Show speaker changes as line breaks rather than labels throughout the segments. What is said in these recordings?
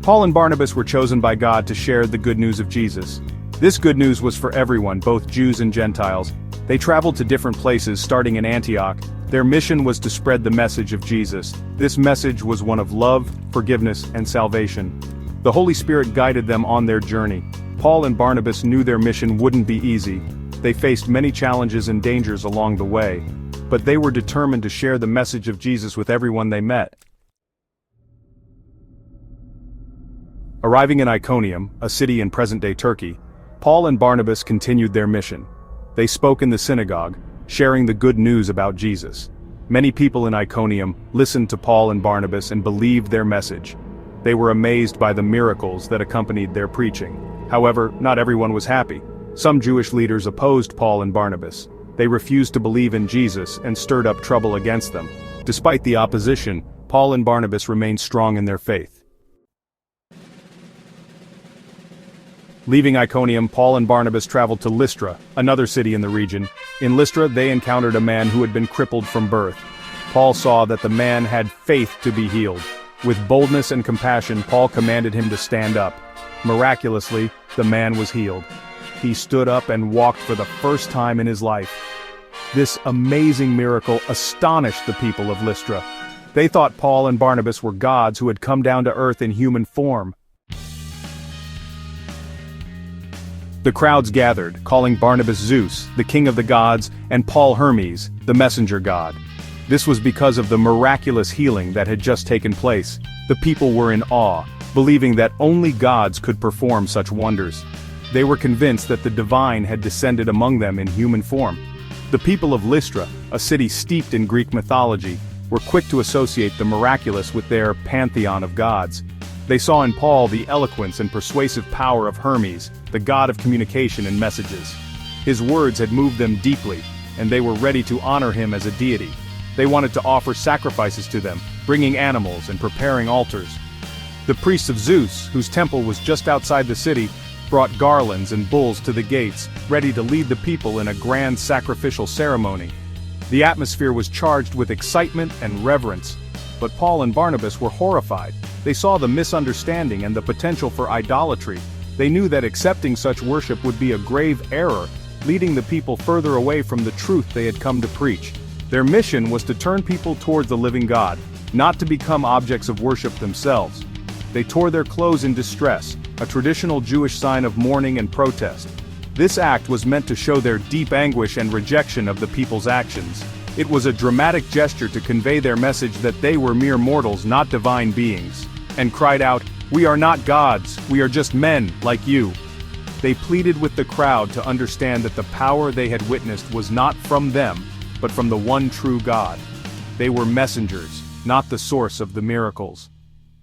Paul and Barnabas were chosen by God to share the good news of Jesus. This good news was for everyone, both Jews and Gentiles. They traveled to different places, starting in Antioch. Their mission was to spread the message of Jesus. This message was one of love, forgiveness, and salvation. The Holy Spirit guided them on their journey. Paul and Barnabas knew their mission wouldn't be easy. They faced many challenges and dangers along the way, but they were determined to share the message of Jesus with everyone they met. Arriving in Iconium, a city in present-day Turkey, Paul and Barnabas continued their mission. They spoke in the synagogue, sharing the good news about Jesus. Many people in Iconium listened to Paul and Barnabas and believed their message. They were amazed by the miracles that accompanied their preaching. However, not everyone was happy. Some Jewish leaders opposed Paul and Barnabas. They refused to believe in Jesus and stirred up trouble against them. Despite the opposition, Paul and Barnabas remained strong in their faith. Leaving Iconium, Paul and Barnabas traveled to Lystra, another city in the region. In Lystra, they encountered a man who had been crippled from birth. Paul saw that the man had faith to be healed. With boldness and compassion, Paul commanded him to stand up. Miraculously, the man was healed. He stood up and walked for the first time in his life. This amazing miracle astonished the people of Lystra. They thought Paul and Barnabas were gods who had come down to earth in human form. The crowds gathered, calling Barnabas Zeus, the king of the gods, and Paul Hermes, the messenger god. This was because of the miraculous healing that had just taken place. The people were in awe, believing that only gods could perform such wonders. They were convinced that the divine had descended among them in human form. The people of Lystra, a city steeped in Greek mythology, were quick to associate the miraculous with their pantheon of gods. They saw in Paul the eloquence and persuasive power of Hermes, the god of communication and messages. His words had moved them deeply, and they were ready to honor him as a deity. They wanted to offer sacrifices to them, bringing animals and preparing altars. The priests of Zeus, whose temple was just outside the city, brought garlands and bulls to the gates, ready to lead the people in a grand sacrificial ceremony. The atmosphere was charged with excitement and reverence. But Paul and Barnabas were horrified. They saw the misunderstanding and the potential for idolatry. They knew that accepting such worship would be a grave error, leading the people further away from the truth they had come to preach. Their mission was to turn people toward the living God, not to become objects of worship themselves. They tore their clothes in distress, a traditional Jewish sign of mourning and protest. This act was meant to show their deep anguish and rejection of the people's actions. It was a dramatic gesture to convey their message that they were mere mortals, not divine beings, and cried out, "We are not gods, we are just men, like you." They pleaded with the crowd to understand that the power they had witnessed was not from them, but from the one true God. They were messengers, not the source of the miracles.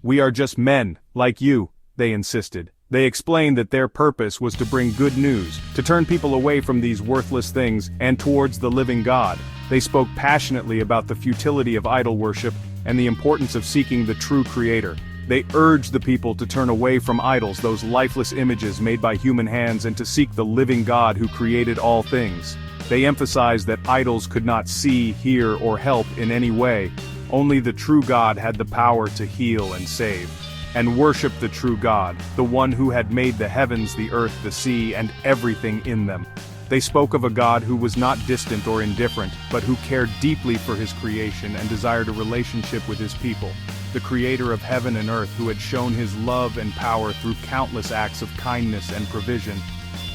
"We are just men, like you," they insisted. They explained that their purpose was to bring good news, to turn people away from these worthless things and towards the living God. They spoke passionately about the futility of idol worship and the importance of seeking the true Creator. They urged the people to turn away from idols, those lifeless images made by human hands, and to seek the living God who created all things. They emphasized that idols could not see, hear, or help in any way. Only the true God had the power to heal and save. And worship the true God, the one who had made the heavens, the earth, the sea, and everything in them. They spoke of a God who was not distant or indifferent, but who cared deeply for his creation and desired a relationship with his people. The creator of heaven and earth who had shown his love and power through countless acts of kindness and provision.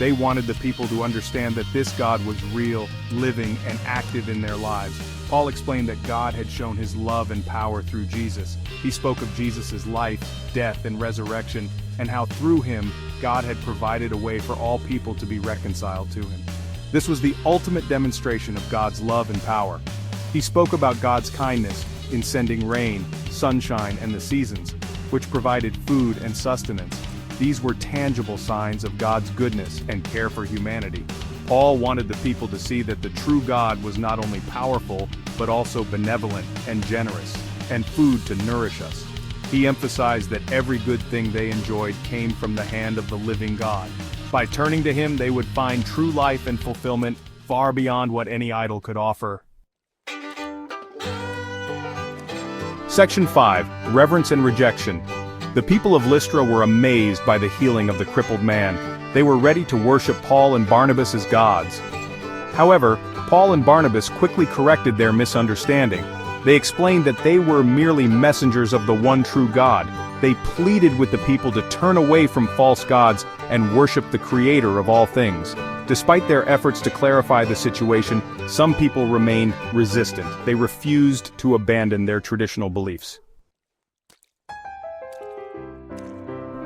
They wanted the people to understand that this God was real, living, and active in their lives. Paul explained that God had shown his love and power through Jesus. He spoke of Jesus' life, death, and resurrection, and how through him, God had provided a way for all people to be reconciled to him. This was the ultimate demonstration of God's love and power. He spoke about God's kindness in sending rain, sunshine, and the seasons, which provided food and sustenance. These were tangible signs of God's goodness and care for humanity. Paul wanted the people to see that the true God was not only powerful, but also benevolent and generous, and food to nourish us. He emphasized that every good thing they enjoyed came from the hand of the living God. By turning to him, they would find true life and fulfillment far beyond what any idol could offer. Section 5. Reverence and Rejection. The people of Lystra were amazed by the healing of the crippled man. They were ready to worship Paul and Barnabas as gods. However, Paul and Barnabas quickly corrected their misunderstanding. They explained that they were merely messengers of the one true God. They pleaded with the people to turn away from false gods and worship the Creator of all things. Despite their efforts to clarify the situation, some people remained resistant. They refused to abandon their traditional beliefs.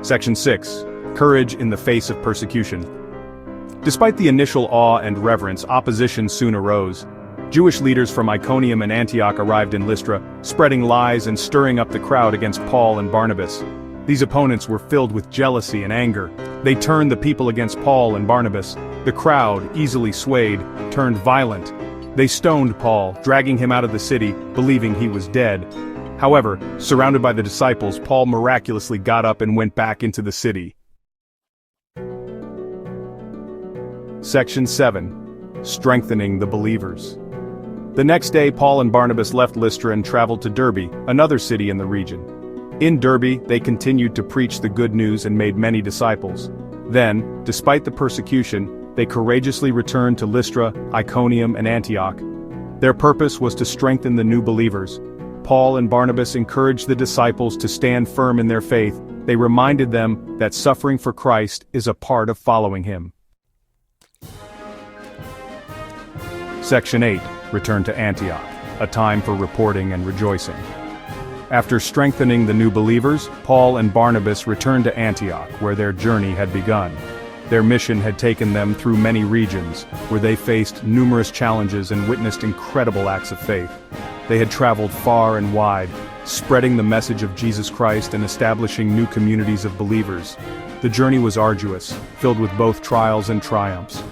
Section 6. Courage in the face of persecution. Despite the initial awe and reverence, opposition soon arose. Jewish leaders from Iconium and Antioch arrived in Lystra, spreading lies and stirring up the crowd against Paul and Barnabas. These opponents were filled with jealousy and anger. They turned the people against Paul and Barnabas. The crowd, easily swayed, turned violent. They stoned Paul, dragging him out of the city, believing he was dead. However, surrounded by the disciples, Paul miraculously got up and went back into the city. Section 7. Strengthening the believers. The next day, Paul and Barnabas left Lystra and traveled to Derbe, another city in the region. In Derbe, they continued to preach the good news and made many disciples. Then, despite the persecution, they courageously returned to Lystra, Iconium, and Antioch. Their purpose was to strengthen the new believers. Paul and Barnabas encouraged the disciples to stand firm in their faith. They reminded them that suffering for Christ is a part of following him. Section 8. Return to Antioch, a time for reporting and rejoicing. After strengthening the new believers, Paul and Barnabas returned to Antioch, where their journey had begun. Their mission had taken them through many regions, where they faced numerous challenges and witnessed incredible acts of faith. They had traveled far and wide, spreading the message of Jesus Christ and establishing new communities of believers. The journey was arduous, filled with both trials and triumphs.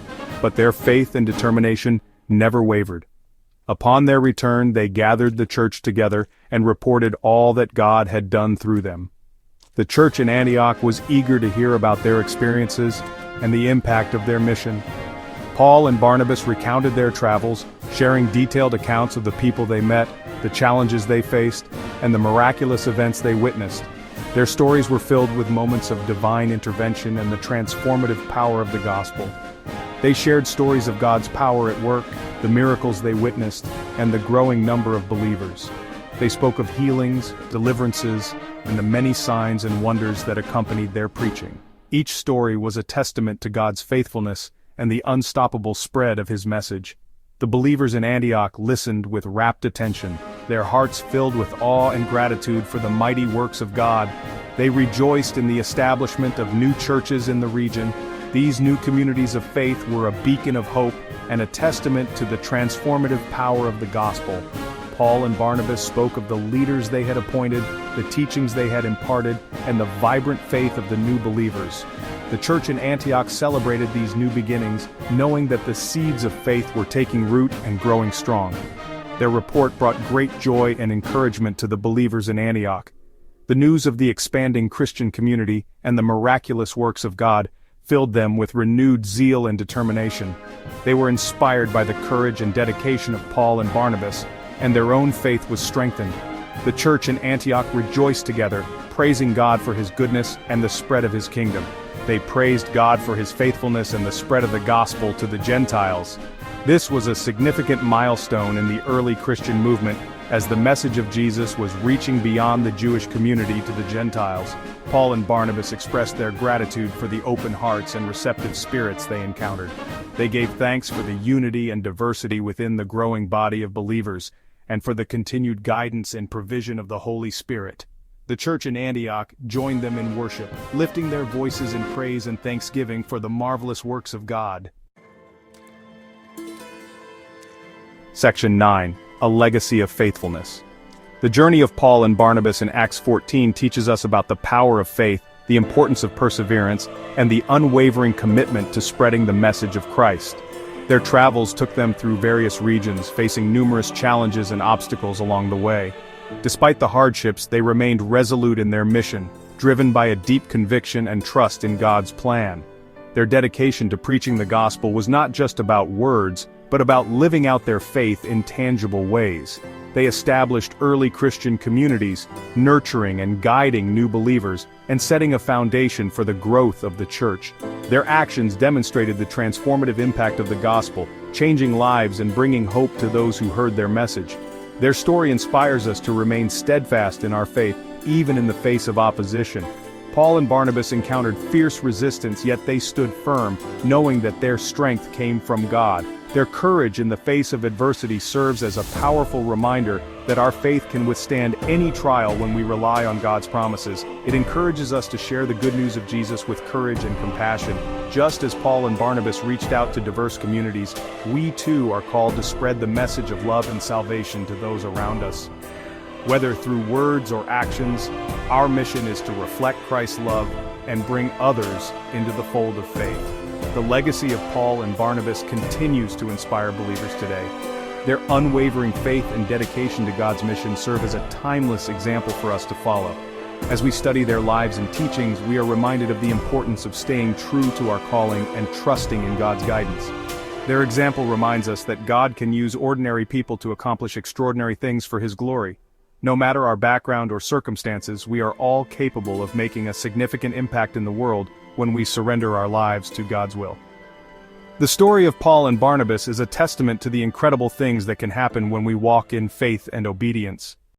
But their faith and determination never wavered. Upon their return, they gathered the church together and reported all that God had done through them. The church in Antioch was eager to hear about their experiences and the impact of their mission. Paul and Barnabas recounted their travels, sharing detailed accounts of the people they met, the challenges they faced, and the miraculous events they witnessed. Their stories were filled with moments of divine intervention and the transformative power of the gospel. They shared stories of God's power at work, the miracles they witnessed, and the growing number of believers. They spoke of healings, deliverances, and the many signs and wonders that accompanied their preaching. Each story was a testament to God's faithfulness and the unstoppable spread of his message. The believers in Antioch listened with rapt attention, their hearts filled with awe and gratitude for the mighty works of God. They rejoiced in the establishment of new churches in the region. These new communities of faith were a beacon of hope and a testament to the transformative power of the gospel. Paul and Barnabas spoke of the leaders they had appointed, the teachings they had imparted, and the vibrant faith of the new believers. The church in Antioch celebrated these new beginnings, knowing that the seeds of faith were taking root and growing strong. Their report brought great joy and encouragement to the believers in Antioch. The news of the expanding Christian community and the miraculous works of God filled them with renewed zeal and determination. They were inspired by the courage and dedication of Paul and Barnabas, and their own faith was strengthened. The church in Antioch rejoiced together, praising God for his goodness and the spread of his kingdom. They praised God for his faithfulness and the spread of the gospel to the Gentiles. This was a significant milestone in the early Christian movement, as the message of Jesus was reaching beyond the Jewish community to the Gentiles. Paul and Barnabas expressed their gratitude for the open hearts and receptive spirits they encountered. They gave thanks for the unity and diversity within the growing body of believers, and for the continued guidance and provision of the Holy Spirit. The church in Antioch joined them in worship, lifting their voices in praise and thanksgiving for the marvelous works of God. Section 9. A legacy of faithfulness. The journey of Paul and Barnabas in Acts 14 teaches us about the power of faith, the importance of perseverance, and the unwavering commitment to spreading the message of Christ. Their travels took them through various regions, facing numerous challenges and obstacles along the way. Despite the hardships, they remained resolute in their mission, driven by a deep conviction and trust in God's plan. Their dedication to preaching the gospel was not just about words, but about living out their faith in tangible ways. They established early Christian communities, nurturing and guiding new believers, and setting a foundation for the growth of the church. Their actions demonstrated the transformative impact of the gospel, changing lives and bringing hope to those who heard their message. Their story inspires us to remain steadfast in our faith, even in the face of opposition. Paul and Barnabas encountered fierce resistance, yet they stood firm, knowing that their strength came from God. Their courage in the face of adversity serves as a powerful reminder that our faith can withstand any trial when we rely on God's promises. It encourages us to share the good news of Jesus with courage and compassion. Just as Paul and Barnabas reached out to diverse communities, we too are called to spread the message of love and salvation to those around us. Whether through words or actions, our mission is to reflect Christ's love and bring others into the fold of faith. The legacy of Paul and Barnabas continues to inspire believers today. Their unwavering faith and dedication to God's mission serve as a timeless example for us to follow. As we study their lives and teachings, we are reminded of the importance of staying true to our calling and trusting in God's guidance. Their example reminds us that God can use ordinary people to accomplish extraordinary things for His glory. No matter our background or circumstances, we are all capable of making a significant impact in the world when we surrender our lives to God's will. The story of Paul and Barnabas is a testament to the incredible things that can happen when we walk in faith and obedience.